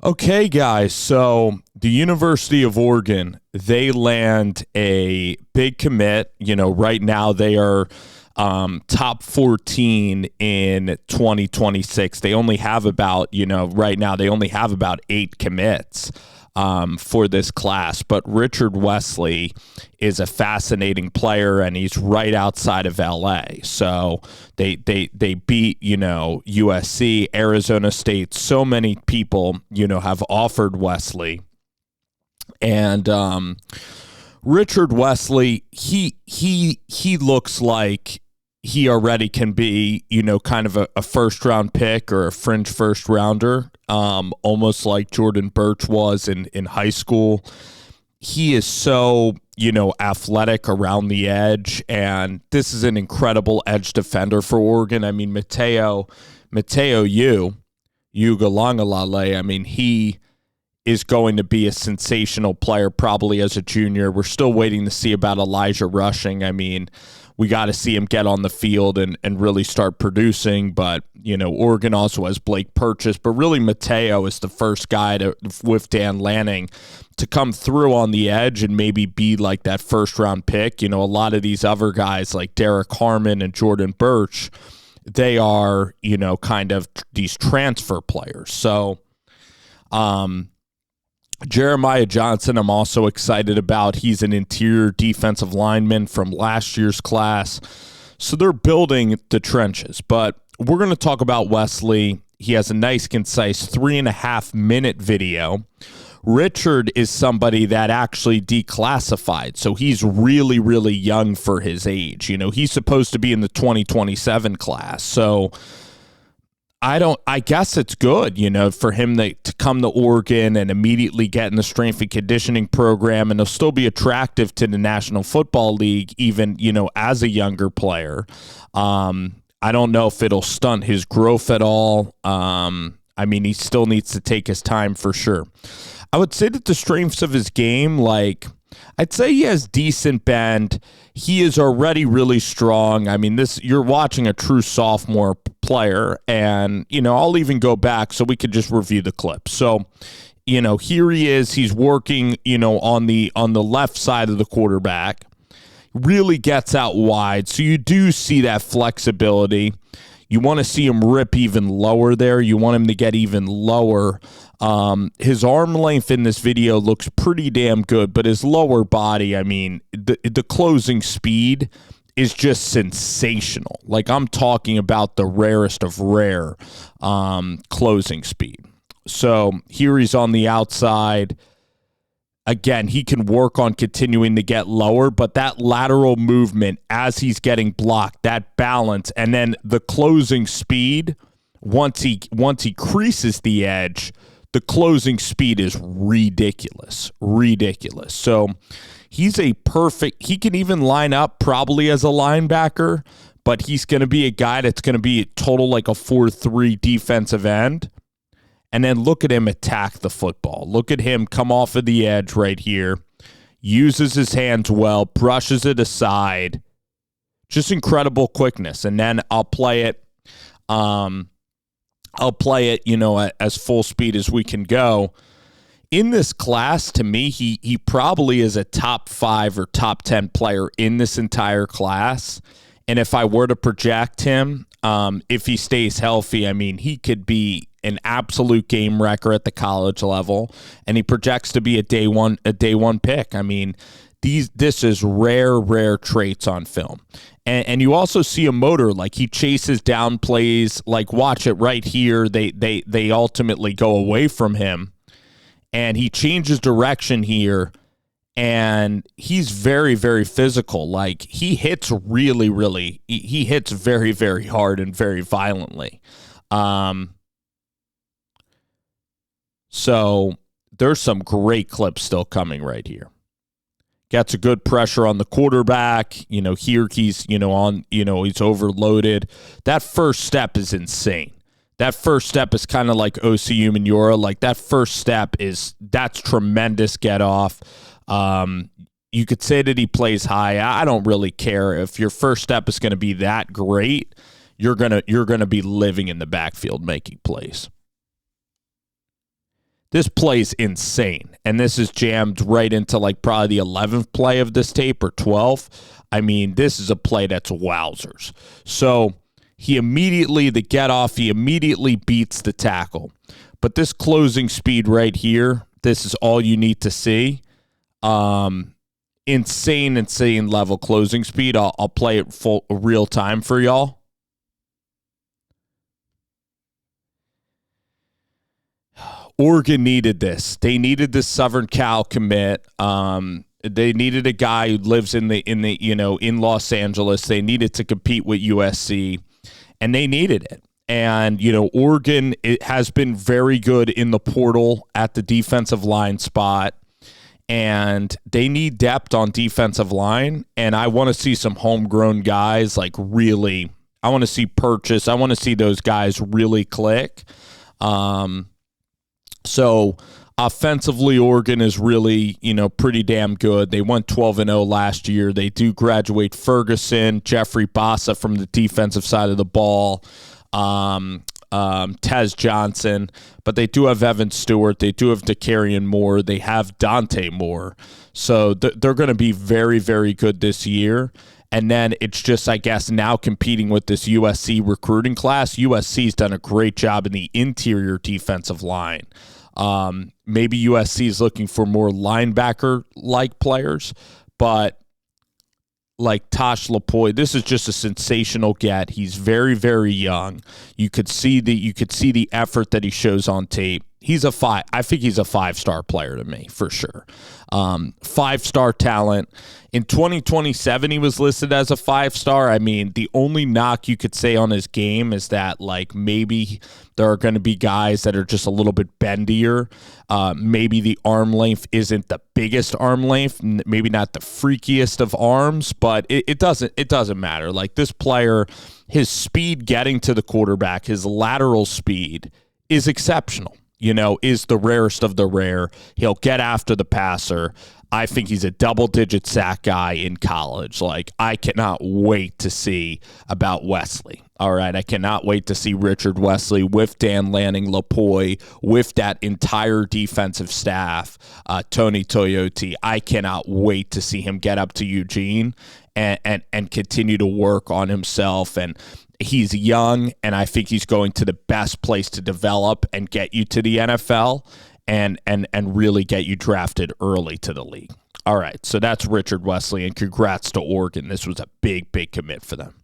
Okay, guys, so the University of Oregon, they land a big commit. Right now they are top 14 in 2026. They only have about, right now they only have about 8 commits for this class. But Richard Wesley is a fascinating player, and he's right outside of LA. So they beat, USC, Arizona State. So many people, have offered Wesley. And Richard Wesley, he looks like he already can be, kind of a first-round pick or a fringe first-rounder, almost like Jordan Birch was in high school. He is so, athletic around the edge, and this is an incredible edge defender for Oregon. I mean, Mateo Uiagalelei, I mean, he is going to be a sensational player probably as a junior. We're still waiting to see about Elijah Rushing. I mean, we got to see him get on the field and really start producing. But, Oregon also has Blake Purchase. But really, Mateo is the first guy with Dan Lanning to come through on the edge and maybe be like that first-round pick. A lot of these other guys like Derek Harmon and Jordan Birch, they are, kind of these transfer players. So, Jeremiah Johnson, I'm also excited about. He's an interior defensive lineman from last year's class. So they're building the trenches. But we're going to talk about Wesley. He has a nice, concise 3.5-minute video. Richard is somebody that actually declassified. So he's really, really young for his age. He's supposed to be in the 2027 class. So I guess it's good, for him to come to Oregon and immediately get in the strength and conditioning program, and he'll still be attractive to the National Football League, even, as a younger player. I don't know if it'll stunt his growth at all. I mean, he still needs to take his time for sure. I would say that the strengths of his game, I'd say he has decent bend. He is already really strong. I mean, you're watching a true sophomore player, and, I'll even go back so we could just review the clip. So, here he is. He's working, on the left side of the quarterback. Really gets out wide. So you do see that flexibility. You want to see him rip even lower there. You want him to get even lower. His arm length in this video looks pretty damn good, but his lower body, I mean, the closing speed is just sensational. I'm talking about the rarest of rare closing speed. So here he's on the outside. Again, he can work on continuing to get lower, but that lateral movement as he's getting blocked, that balance, and then the closing speed, once he creases the edge, the closing speed is ridiculous. So he's he can even line up probably as a linebacker, but he's going to be a guy that's going to be a total like a 4-3 defensive end. And then look at him attack the football. Look at him come off of the edge right here. Uses his hands well, brushes it aside. Just incredible quickness. And then I'll play it as full speed as we can go. In this class, to me, he probably is a top 5 or top 10 player in this entire class. And if I were to project him, if he stays healthy, I mean, he could be an absolute game wrecker at the college level, and he projects to be a day one pick. I mean, this is rare traits on film. And you also see a motor, he chases down plays, watch it right here. They ultimately go away from him, and he changes direction here, and he's very, very physical. He hits he hits very, very hard and very violently. So there's some great clips still coming right here. Gets a good pressure on the quarterback. Here he's, he's overloaded. That first step is insane. That first step is kind of like OCU Manura. That first step that's tremendous get off. You could say that he plays high. I don't really care. If your first step is going to be that great, you're gonna be living in the backfield making plays. This play's insane. And this is jammed right into like probably the 11th play of this tape or 12th. I mean, this is a play that's wowzers. So he immediately beats the tackle. But this closing speed right here, this is all you need to see. Insane level closing speed. I'll play it full real time for y'all. Oregon needed this. They needed this Southern Cal commit. They needed a guy who lives in Los Angeles. They needed to compete with USC, and they needed it. And, Oregon, it has been very good in the portal at the defensive line spot, and they need depth on defensive line, and I want to see some homegrown guys, like really, I want to see Purchase. I want to see those guys really click. So offensively, Oregon is really, pretty damn good. They went 12-0 last year. They do graduate Ferguson, Jeffrey Bassa from the defensive side of the ball, Tez Johnson, but they do have Evan Stewart. They do have DeCarrion Moore. They have Dante Moore. So they're going to be very, very good this year. And then it's just, I guess, now competing with this USC recruiting class. USC's done a great job in the interior defensive line. Maybe USC is looking for more linebacker-like players, but like Tosh Lupoi, this is just a sensational get. He's very, very young. You could see the effort that he shows on tape. I think he's a 5-star player to me, for sure. 5-star talent. In 2027, he was listed as a 5-star. I mean, the only knock you could say on his game is that, like, maybe there are going to be guys that are just a little bit bendier. Maybe the arm length isn't the biggest arm length, maybe not the freakiest of arms, but it doesn't matter. Like, this player, his speed getting to the quarterback, his lateral speed is exceptional. Is the rarest of the rare. He'll get after the passer. I think he's a double-digit sack guy in college. Like, I cannot wait to see about Wesley. All right, I cannot wait to see Richard Wesley with Dan Lanning, Lupoi, with that entire defensive staff, Tony Toyote. I cannot wait to see him get up to Eugene and continue to work on himself. And he's young, and I think he's going to the best place to develop and get you to the NFL and really get you drafted early to the league. All right, so that's Richard Wesley, and congrats to Oregon. This was a big, big commit for them.